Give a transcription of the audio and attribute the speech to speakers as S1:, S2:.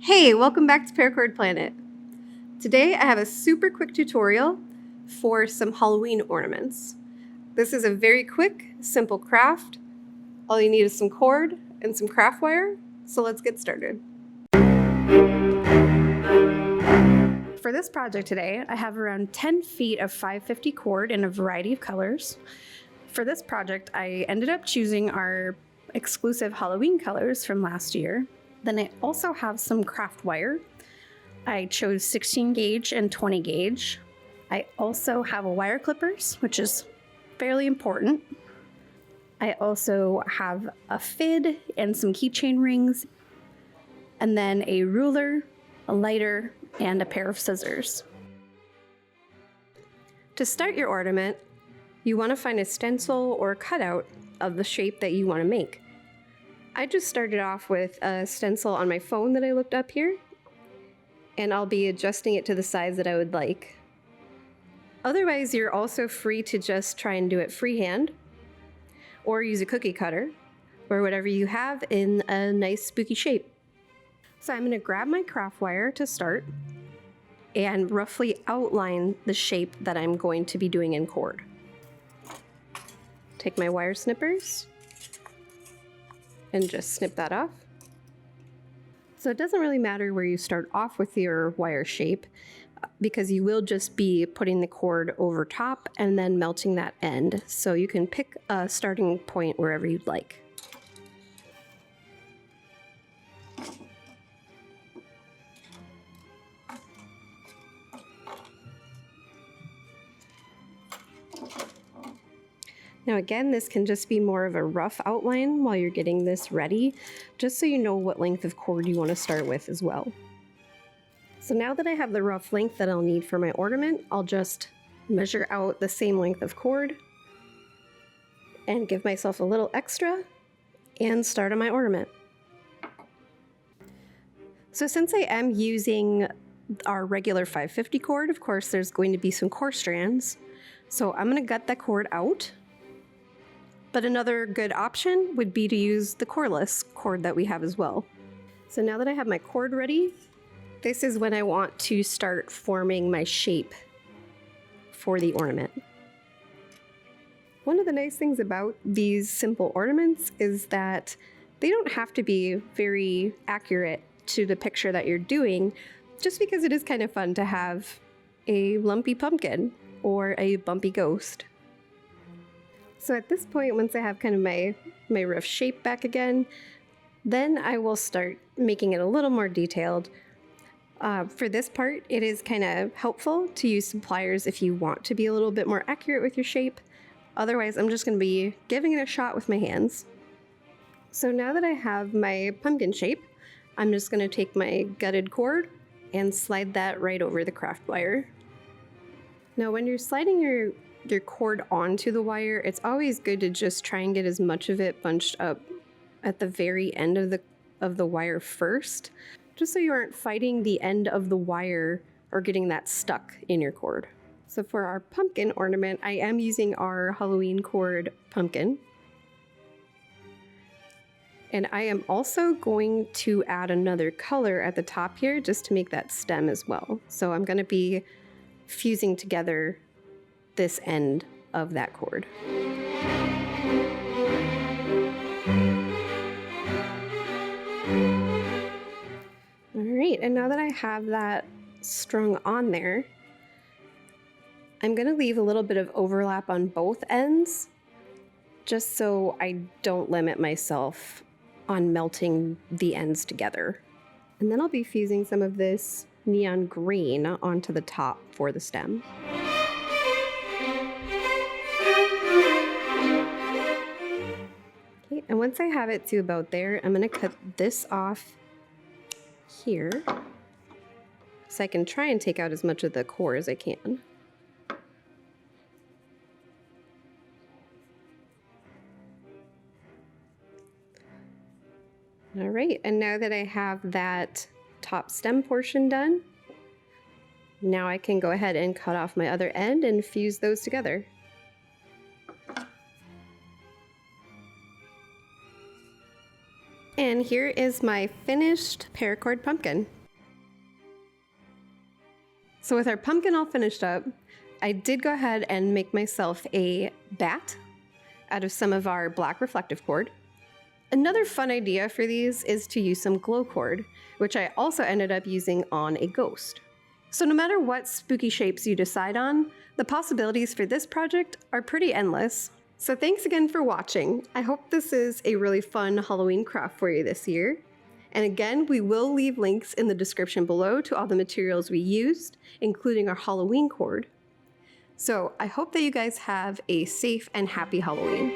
S1: Hey, welcome back to Paracord Planet. Today I have a super quick tutorial for some Halloween ornaments. This is a very quick, simple craft. All you need is some cord and some craft wire, so let's get started. For this project today, I have around 10 feet of 550 cord in a variety of colors. For this project, I ended up choosing our exclusive Halloween colors from last year. Then I also have some craft wire. I chose 16 gauge and 20 gauge. I also have a wire clippers, which is fairly important. I also have a fid and some keychain rings, and then a ruler, a lighter, and a pair of scissors. To start your ornament, you want to find a stencil or cutout of the shape that you want to make. I just started off with a stencil on my phone that I looked up here, and I'll be adjusting it to the size that I would like. Otherwise, you're also free to just try and do it freehand, or use a cookie cutter, or whatever you have in a nice spooky shape. So I'm going to grab my craft wire to start, and roughly outline the shape that I'm going to be doing in cord. Take my wire snippers, and just snip that off. So it doesn't really matter where you start off with your wire shape, because you will just be putting the cord over top and then melting that end. So you can pick a starting point wherever you'd like. Now again, this can just be more of a rough outline while you're getting this ready, just so you know what length of cord you want to start with as well. So now that I have the rough length that I'll need for my ornament, I'll just measure out the same length of cord and give myself a little extra and start on my ornament. So since I am using our regular 550 cord, of course there's going to be some core strands. So I'm going to gut that cord out. But another good option would be to use the coreless cord that we have as well. So now that I have my cord ready, this is when I want to start forming my shape for the ornament. One of the nice things about these simple ornaments is that they don't have to be very accurate to the picture that you're doing, just because it is kind of fun to have a lumpy pumpkin or a bumpy ghost. So at this point, once I have kind of my rough shape back again, then I will start making it a little more detailed. For this part, it is kind of helpful to use some pliers if you want to be a little bit more accurate with your shape. Otherwise, I'm just going to be giving it a shot with my hands. So now that I have my pumpkin shape, I'm just going to take my gutted cord and slide that right over the craft wire. Now when you're sliding your cord onto the wire, it's always good to just try and get as much of it bunched up at the very end of the wire first, just so you aren't fighting the end of the wire or getting that stuck in your cord. So for our pumpkin ornament, I am using our Halloween cord pumpkin. And I am also going to add another color at the top here just to make that stem as well. So I'm going to be fusing together this end of that cord. All right, and now that I have that strung on there, I'm going to leave a little bit of overlap on both ends, just so I don't limit myself on melting the ends together. And then I'll be fusing some of this neon green onto the top for the stem. And once I have it to about there, I'm going to cut this off here so I can try and take out as much of the core as I can. All right, and now that I have that top stem portion done, now I can go ahead and cut off my other end and fuse those together. And here is my finished paracord pumpkin. So with our pumpkin all finished up, I did go ahead and make myself a bat out of some of our black reflective cord. Another fun idea for these is to use some glow cord, which I also ended up using on a ghost. So no matter what spooky shapes you decide on, the possibilities for this project are pretty endless. So thanks again for watching. I hope this is a really fun Halloween craft for you this year. And again, we will leave links in the description below to all the materials we used, including our Halloween cord. So I hope that you guys have a safe and happy Halloween.